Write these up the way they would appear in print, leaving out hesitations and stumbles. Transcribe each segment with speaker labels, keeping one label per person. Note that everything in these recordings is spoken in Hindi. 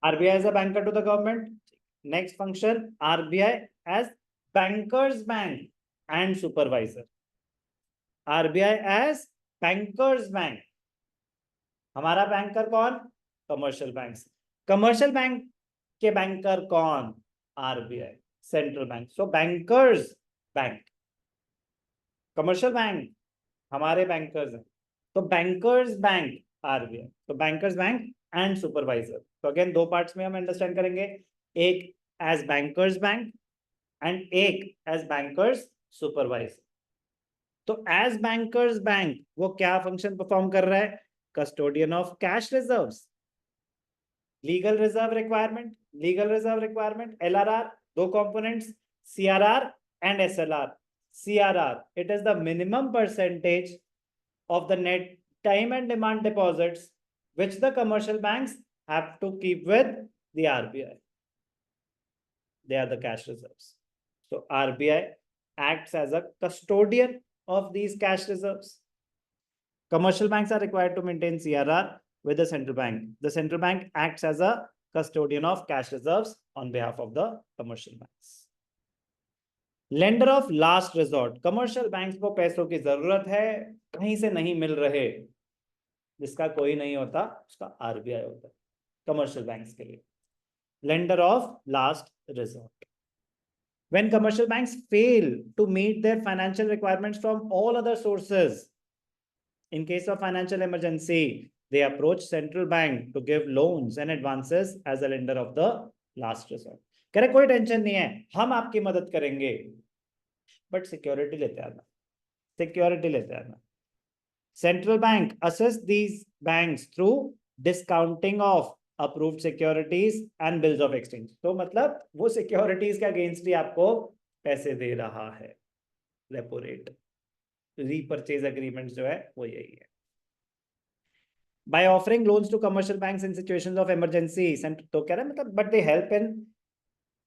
Speaker 1: RBI as a banker to the government. Next function, RBI as bankers bank and supervisor. RBI as bankers bank. हमारा बैंकर कौन? Commercial bank. कमर्शियल बैंक के बैंकर कौन? RBI, central bank. So bankers bank. Commercial bank हमारे बैंकर्स हैं, तो बैंकर्स बैंक RBI. तो बैंकर्स बैंक एंड सुपरवाइजर. तो अगेन दो पार्ट्स में हम अंडरस्टैंड करेंगे, एक एज बैंकर्स बैंक एंड एक एज बैंकर्स सुपरवाइजर. तो एज बैंकर्स बैंक वो क्या फंक्शन परफॉर्म कर रहा है? Custodian of cash reserves. Legal reserve requirement. Legal reserve requirement LRR, दो components, CRR and SLR. CRR, it is the minimum percentage of the net time and demand deposits which the commercial banks have to keep with the RBI. They are the cash reserves. So RBI acts as a custodian of these cash reserves. Commercial banks are required to maintain CRR with the central bank. The central bank acts as a custodian of cash reserves on behalf of the commercial banks. Lender of last resort. Commercial banks को पैसों की जरूरत है, कहीं से नहीं मिल रहे, जिसका कोई नहीं होता उसका RBI होता है कमर्शियल बैंक्स के लिए. Lender of last resort. When commercial banks fail to meet their financial requirements from all other sources, in case of financial emergency, they approach central bank to give loans and advances as a lender of the last resort. कह रहे कोई टेंशन नहीं है, हम आपकी मदद करेंगे, बट सिक्योरिटी लेते आना, सिक्योरिटी लेते आना. Central bank assist these banks through discounting of approved securities and bills of exchange. तो मतलब वो सिक्योरिटीज के अगेंस्ट ही आपको पैसे दे रहा है. रेपो रेट, रीपरचेज एग्रीमेंट जो है वो यही है. By offering loans to commercial banks in situations of emergency, तो कह रहा है मतलब but they help in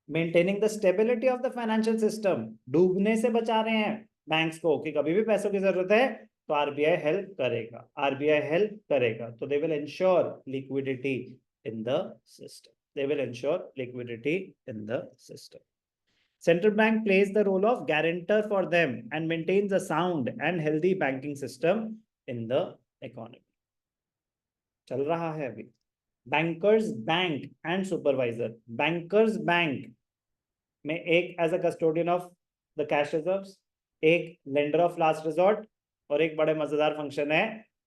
Speaker 1: maintaining the stability of the financial system. डूबने से बचा रहे हैं बैंक्स को कि कभी भी पैसों की जरूरत है तो RBI हेल्प करेगा, RBI हेल्प करेगा. तो they will ensure liquidity in the system. They will ensure liquidity in the system. Central bank plays the role of guarantor for them and maintains a sound and healthy banking system in the economy. चल रहा है अभी. Bankers bank and supervisor. Bankers bank में एक as a custodian of the cash reserves, एक लेंडर ऑफ लास्ट रिजॉर्ट, और एक बड़े मजेदार फंक्शन है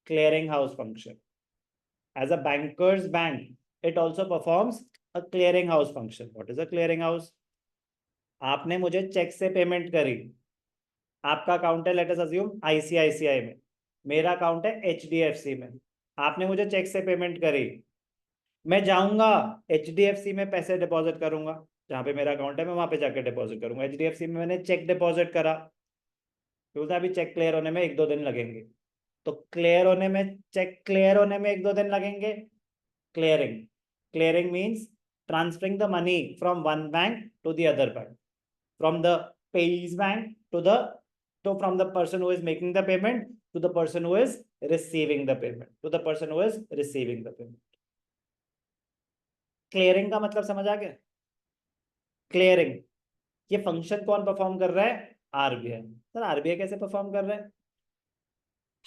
Speaker 1: clearing house function. As a bankers bank it also performs a clearing house function. What is a clearing house? आपने मुझे चेक से पेमेंट करी, आपका अकाउंट है लेट अस अज्यूम ICICI में, मेरा अकाउंट है HDFC में. आपने मुझे चेक से पेमेंट करी, मैं जाऊंगा HDFC में पैसे डिपॉजिट करूंगा, जहां पे मेरा अकाउंट है मैं वहां पे जाकर डिपॉजिट करूंगा. HDFC में मैंने चेक डिपॉजिट करा, क्योंकि अभी चेक क्लियर होने में 1-2 दिन लगेंगे. तो क्लियर होने में, चेक क्लियर होने में 1-2 दिन लगेंगे. Clearing, clearing means transferring the money from one bank to the other bank, from the payee's bank to the, तो from the person who is making the payment to the person who is receiving the payment, to the person who is receiving the payment. Clearing का मतलब समझ आ गया? क्लियरिंग ये फंक्शन कौन परफॉर्म कर रहा है? RBI. सर RBI कैसे परफॉर्म कर रहा है?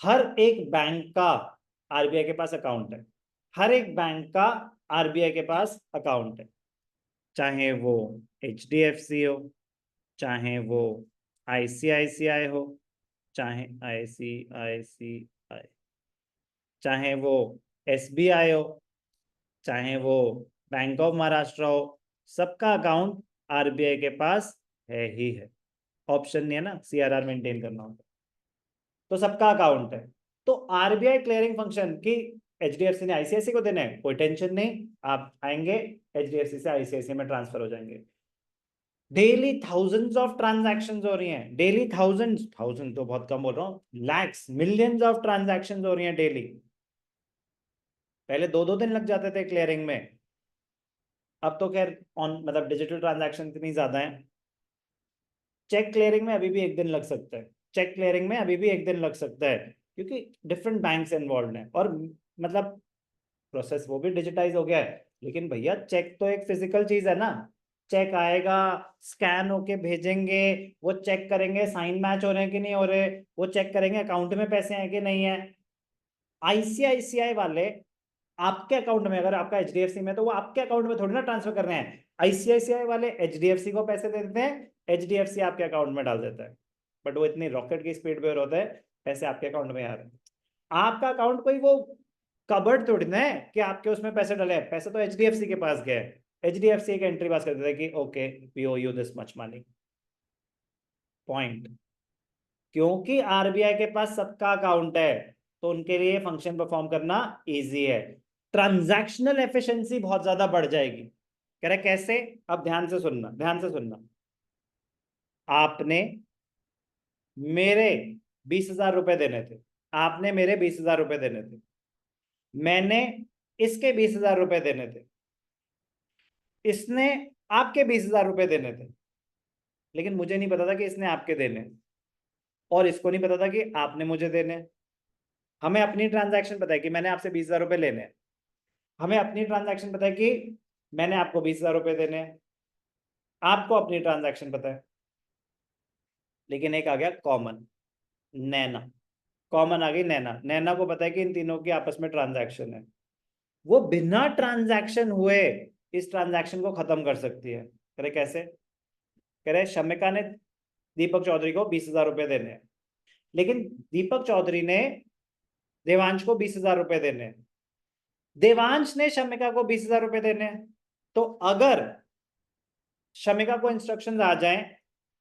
Speaker 1: हर एक बैंक का RBI के पास अकाउंट है, हर एक बैंक का RBI के पास अकाउंट है, चाहे वो HDFC हो, चाहे वो ICICI हो, चाहे ICICI, चाहे वो SBI हो, चाहे वो बैंक ऑफ महाराष्ट्र हो, सबका अकाउंट RBI के पास है ही है. ऑप्शन नहीं है ना CRR मेंटेन करना होता, तो सबका अकाउंट है. तो RBI क्लियरिंग फंक्शन की HDFC ने ICICI को देना है, कोई टेंशन नहीं, आप आएंगे HDFC से ICICI में ट्रांसफर हो जाएंगे. डेली थाउजेंड्स ऑफ ट्रांजैक्शंस हो रही हैं, डेली थाउजेंड्स, थाउजेंड तो बहुत कम बोल रहा हूँ, लैक्स, मिलियंस ऑफ ट्रांजैक्शंस हो रही हैं डेली. पहले 2-2 दिन लग जाते थे क्लियरिंग में, अब तो खैर ऑन मतलब डिजिटल ट्रांजैक्शन इतनी ज्यादा है. चेक क्लियरिंग में अभी भी 1 दिन लग सकता है, चेक क्लियरिंग में अभी भी 1 दिन लग सकता है, क्योंकि डिफरेंट बैंक्स इन्वॉल्व हैं, और मतलब प्रोसेस वो भी डिजिटाइज हो गया है, लेकिन भैया चेक तो एक फिजिकल चीज है ना, चेक आएगा, स्कैन होके भेजेंगे, वो चेक करेंगे साइन मैच हो रहे हैं कि नहीं हो रहे, वो चेक करेंगे अकाउंट में पैसे हैं कि नहीं है। आईसीआईसीआई वाले आपके अकाउंट में, अगर आपका एचडीएफसी में, तो वो आपके अकाउंट में थोड़ी ना ट्रांसफर कर रहे हैं। आईसीआईसीआई वाले एचडीएफसी को पैसे दे देते हैं, एचडीएफसी आपके अकाउंट में डाल देता है, बट वो इतनी रॉकेट की स्पीड पे होता है, पैसे आपके अकाउंट में आ रहे हैं। आपका अकाउंट कोई वो कबर्ड थोड़ी ना है कि आपके उसमें पैसे डले हैं, पैसे तो एचडीएफसी के पास गए, एचडीएफसी एक एंट्री पास कर देता है कि okay we owe you this much money. Point. क्योंकि आरबीआई के पास सबका अकाउंट है, तो उनके लिए फंक्शन परफॉर्म करना इजी है, ट्रांजैक्शनल एफिशिएंसी बहुत ज्यादा बढ़ जाएगी। कह रहे कैसे? अब ध्यान से सुनना, ध्यान से सुनना। आपने मेरे 20,000 रुपए देने थे, आपने मेरे 20,000 रुपए देने थे, मैंने इसके 20,000 रुपए देने थे, इसने आपके 20,000 रुपए देने थे, लेकिन मुझे नहीं पता था कि इसने आपके देने, और इसको नहीं पता था कि आपने मुझे देने। हमें अपनी ट्रांजैक्शन पता है कि मैंने आपसे 20,000 रुपए लेने हैं, हमें अपनी ट्रांजैक्शन पता है कि मैंने आपको 20,000 रुपए देने हैं, आपको अपनी ट्रांजैक्शन पता है। लेकिन एक आ गया कॉमन, नैना, कॉमन आ गई नैना, नैना को पता है कि इन तीनों की आपस में ट्रांजैक्शन है, वो बिना ट्रांजैक्शन हुए इस ट्रांजैक्शन को खत्म कर सकती है। कह रहे कैसे? कह रहे शमिका ने दीपक चौधरी को 20,000 रुपए देने हैं, लेकिन दीपक चौधरी ने देवांश को 20,000 रुपए देने हैं, देवांश ने शमिका को 20,000 रुपए देने हैं। तो अगर शमिका को इंस्ट्रक्शन आ जाए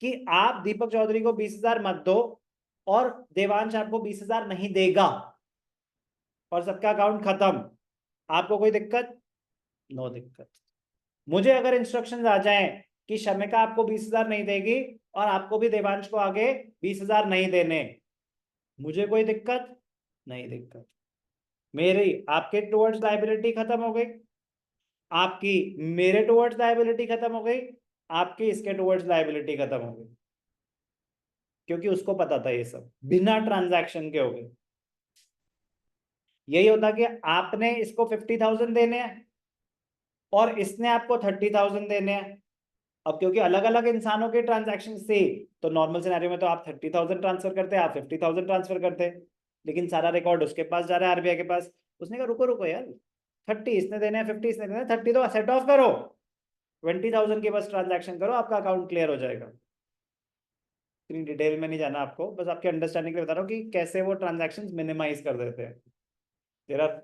Speaker 1: कि आप दीपक चौधरी को 20,000 मत दो, और देवांश आपको 20,000 नहीं देगा, और सबका अकाउंट खत्म, आपको कोई दिक्कत? नो दिक्कत। मुझे अगर इंस्ट्रक्शंस आ जाए कि शमिका आपको 20,000 नहीं देगी और आपको भी देवांश को आगे 20,000 नहीं देने, मुझे कोई दिक्कत? नहीं दिक्कत। मेरी आपके टुवर्ड्स लायबिलिटी खत्म हो गई, आपकी मेरे टुवर्ड्स लायबिलिटी खत्म हो गई, आपकी इसके टुवर्ड्स लायबिलिटी खत्म हो गई, क्योंकि उसको पता था ये सब बिना ट्रांजैक्शन के हो गए। यही होता कि आपने इसको 50,000 देने हैं और इसने आपको 30,000 देने हैं। अब क्योंकि अलग अलग इंसानों के ट्रांजैक्शन थे, तो नॉर्मल सिनेरियो में तो आप 30,000 ट्रांसफर करते, आप 50,000 ट्रांसफर करते, लेकिन सारा रिकॉर्ड उसके पास जा रहा है, आरबीआई के पास। उसने कहा रुको रुको यार, 30 इसने देने हैं, 50 इसने देने हैं, 30 तो सेट ऑफ करो, 20,000 की बस ट्रांजैक्शन करो, आपका अकाउंट क्लियर हो जाएगा। इतनी डिटेल में नहीं जाना आपको, बस आपके अंडरस्टैंडिंग के लिए बता रहा हूँ कि कैसे वो ट्रांजैक्शन मिनिमाइज कर देते हैं। There are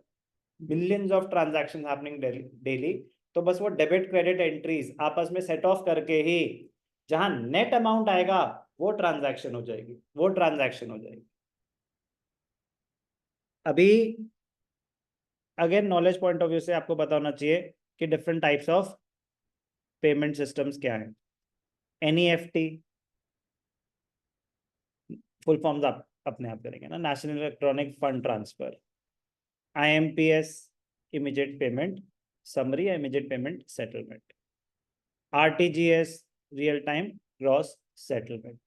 Speaker 1: millions of transaction happening daily, तो बस वो डेबिट क्रेडिट एंट्रीज आपस में सेट ऑफ करके ही जहां नेट अमाउंट आएगा वो ट्रांजैक्शन हो जाएगी, वो ट्रांजैक्शन हो जाएगी। अभी again knowledge point of view से आपको पता होना चाहिए कि different types of payment systems क्या हैं। एनईएफटी, फुल फॉर्म्स आप अपने आप करेंगे ना, national electronic fund transfer. IMPS, immediate payment summary या immediate payment settlement. RTGS, real time gross settlement.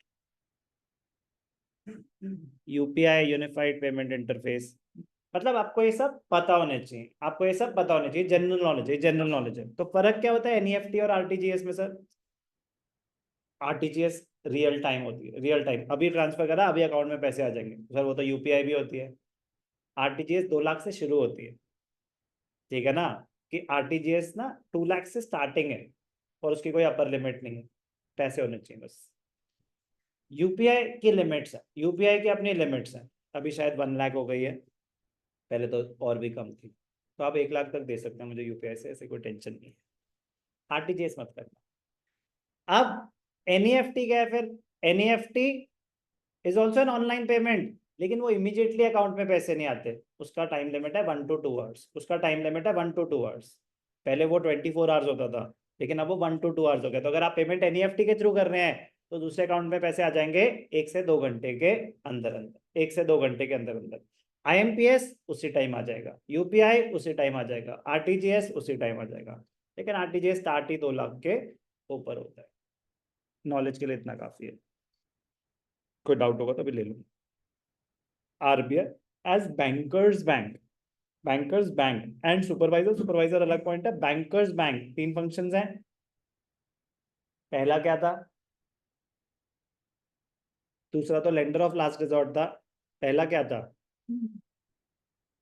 Speaker 1: UPI, unified payment interface. मतलब आपको ये सब पता होने चाहिए, आपको ये सब पता होने चाहिए, जनरल नॉलेज है, जनरल नॉलेज है। तो फर्क क्या होता है एनईएफटी और आरटीजीएस में सर? आरटीजीएस रियल टाइम होती है, रियल टाइम, अभी ट्रांसफर करा अभी अकाउंट में पैसे आ जाएंगे सर, वो तो यूपीआई भी होती है। आरटीजीएस 2 लाख से शुरू होती है, ठीक है ना, कि आरटीजीएस ना 2 लाख से स्टार्टिंग है, और उसकी कोई अपर लिमिट नहीं है, पैसे होने चाहिए बस। यूपीआई की लिमिट्स है, यूपीआई की अपनी लिमिट्स हैं, अभी शायद 1 लाख हो गई है, पहले तो और भी कम थी, तो आप 1 लाख तक दे सकते हैं मुझे यूपीआई से, ऐसे कोई टेंशन नहीं है। आरटीजीएस मत करना। अब एनईएफटी क्या है फिर? NEFT is also an online payment, लेकिन वो इमीडिएटली अकाउंट में पैसे नहीं आते, उसका टाइम लिमिट है 1 to 2 आवर्स, उसका टाइम लिमिट है 1 to 2 आवर्स। पहले वो 24 आवर्स होता था, लेकिन अब वो 1 to 2 आवर्स हो गया। तो अगर आप पेमेंट एनईएफटी के थ्रू कर रहे हैं तो दूसरे अकाउंट में पैसे आ जाएंगे 1 से 2 घंटे के अंदर अंदर, 1 से 2 घंटे के अंदर अंदर। आईएमपीएस उसी टाइम आ जाएगा, यूपीआई उसी टाइम आ जाएगा, आरटीजीएस उसी टाइम आ जाएगा, लेकिन आरटीजीएस स्टार्ट ही 2 लाख के ऊपर होता है। नॉलेज के लिए इतना काफी है, कोई डाउट होगा तो भी ले लो। RBI as bankers bank, bankers bank and supervisor, supervisor अलग पॉइंट है। बैंकर्स बैंक 3 फंक्शंस हैं। पहला क्या था? दूसरा तो लेंडर ऑफ लास्ट रिजॉर्ट था। पहला क्या था?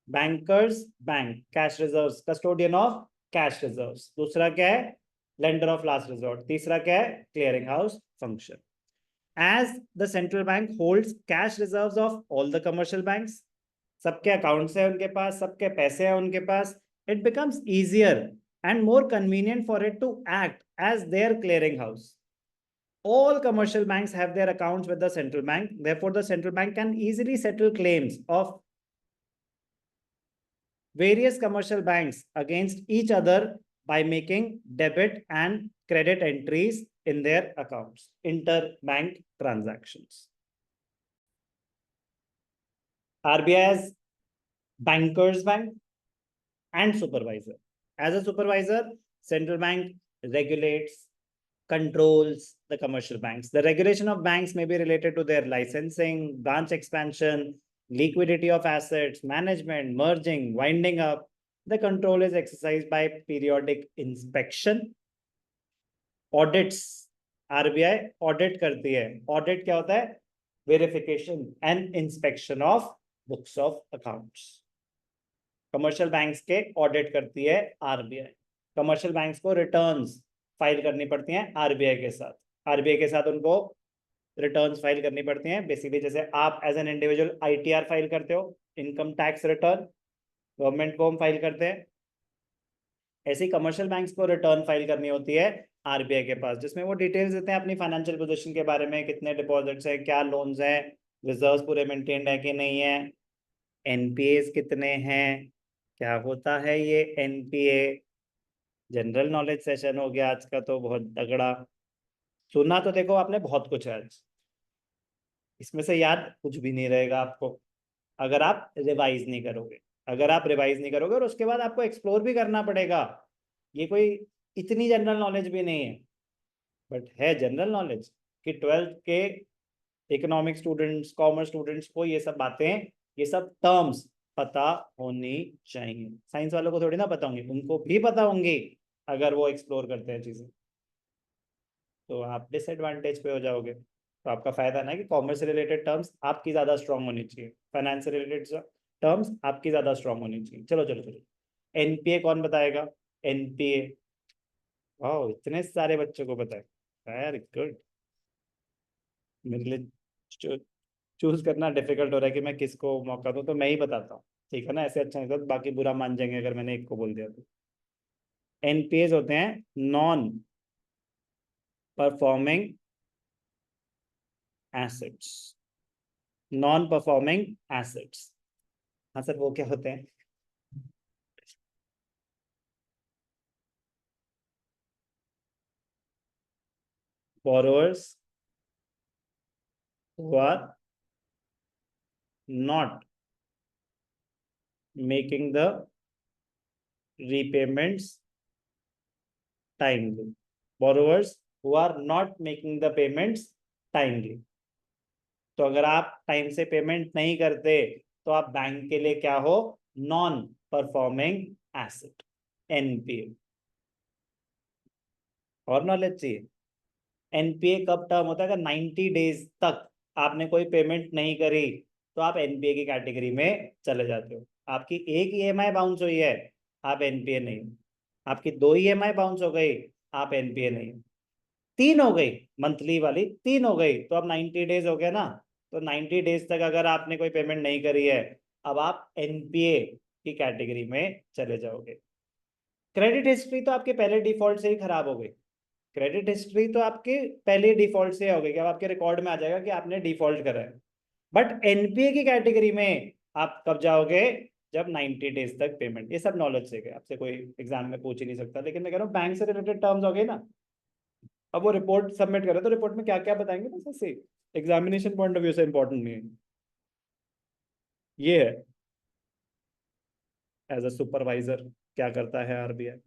Speaker 1: Bankers bank, cash reserves, custodian of cash reserves. दूसरा क्या है? Lender of last resort. तीसरा क्या है? Clearing house function. As the central bank holds cash reserves of all the commercial banks, सबके अकाउंट्स है उनके पास, सबके पैसे हैं उनके पास, it becomes easier and more convenient for it to act as their clearing house. All commercial banks have their accounts with the central bank. Therefore, the central bank can easily settle claims of various commercial banks against each other by making debit and credit entries in their accounts, interbank transactions. RBI as bankers bank and supervisor. As a supervisor, central bank regulates, controls the commercial banks. The regulation of banks may be related to their licensing, branch expansion, liquidity of assets, management, merging, winding up. The control is exercised by periodic inspection, audits. RBI audit करती है। Audit क्या होता है? Verification and inspection of books of accounts. Commercial banks के ऑडिट करती है आरबीआई। कमर्शियल बैंक्स को रिटर्न्स फाइल करनी पड़ती हैं आरबीआई के साथ। आरबीआई के साथ उनको रिटर्न्स फाइल करनी पड़ती हैं। बेसिकली जैसे आप as an individual ITR file करते हो, इनकम टैक्स रिटर्न, गवर्नमेंट को हम फाइल करते हैं, ऐसी कमर्शियल बैंक्स को रिटर्न फाइल करनी होती है आरबीआई के पास, जिसमें वो डिटेल्स देते हैं अपनी फाइनेंशियल पोजीशन के बारे में, कितने डिपॉजिट्स है, क्या लोन्स हैं, रिजर्व्स पूरे मेंटेन्ड है कि नहीं है, एनपीएस कितने हैं, क्या होता है ये एनपीए। जनरल नॉलेज सेशन हो गया आज का, तो बहुत तगड़ा सुना। तो देखो आपने बहुत कुछ है आज, इसमें से याद कुछ भी नहीं रहेगा आपको अगर आप रिवाइज नहीं करोगे। अगर आप रिवाइज नहीं करोगे और उसके बाद आपको एक्सप्लोर भी करना पड़ेगा। ये कोई इतनी जनरल नॉलेज भी नहीं है, बट है जनरल नॉलेज कि 12th के इकोनॉमिक स्टूडेंट्स, कॉमर्स स्टूडेंट्स को ये सब बातें, ये सब टर्म्स पता होनी चाहिए। साइंस वालों को थोड़ी ना पता होंगी, उनको भी पता होंगी अगर वो एक्सप्लोर करते हैं चीजें। तो आप डिसएडवांटेज पे हो जाओगे। तो आपका फायदा ना कि कॉमर्स से रिलेटेड टर्म्स आपकी ज्यादा स्ट्रांग होनी चाहिए, फाइनेंस से रिलेटेड टर्म्स आपकी ज्यादा स्ट्रांग होनी चाहिए। चलो चलो चलो, एनपीए कौन बताएगा? एनपीए, वाह इतने सारे बच्चों को पता है, वेरी गुड। मेरे लिए चूज करना डिफिकल्ट हो रहा है कि मैं किसको मौका दूं, तो मैं ही बताता हूँ, ठीक है ना? ऐसे अच्छा नहीं, बाकी बुरा मान जाएंगे अगर मैंने एक को बोल दिया तो। एनपीएस होते हैं non performing assets. Non performing assets, हाँ सर वो क्या होते हैं? borrowers who are not making the repayments timely. Borrowers who are not making the payments timely. तो अगर आप टाइम से पेमेंट नहीं करते तो आप बैंक के लिए क्या हो? Non performing asset, NPA. और नॉलेज चाहिए? एनपीए कब टर्म होता है? अगर 90 डेज तक आपने कोई पेमेंट नहीं करी तो आप एनपीए की कैटेगरी में चले जाते हो। आपकी एक ईएमआई बाउंस हुई है, आप एनपीए नहीं। आपकी 2 ईएमआई बाउंस हो गई, आप एनपीए नहीं। 3 हो गई, मंथली वाली 3 हो गई, तो अब 90 डेज हो गया ना। तो 90 डेज तक अगर आपने कोई पेमेंट नहीं करी है, अब आप एनपीए की कैटेगरी में चले जाओगे। क्रेडिट हिस्ट्री तो आपके पहले डिफॉल्ट से ही खराब हो गई। क्रेडिट हिस्ट्री तो आपके पहले डिफॉल्ट से हो गई कि अब आपके रिकॉर्ड में आ जाएगा कि आपने डिफॉल्ट करा है। बट एनपीए की कैटेगरी में आप कब जाओगे? जब 90 डेज तक पेमेंट। ये सब नॉलेज से गए, आपसे कोई एग्जाम में पूछ ही नहीं सकता, लेकिन मैं कह रहा हूँ बैंक से रिलेटेड टर्म्स हो गए ना। अब वो रिपोर्ट सबमिट करे तो रिपोर्ट में क्या क्या बताएंगे, बस ऐसे एग्जामिनेशन पॉइंट ऑफ व्यू से इंपॉर्टेंट नहीं है। ये है एज अ सुपरवाइजर क्या करता है आरबीआई।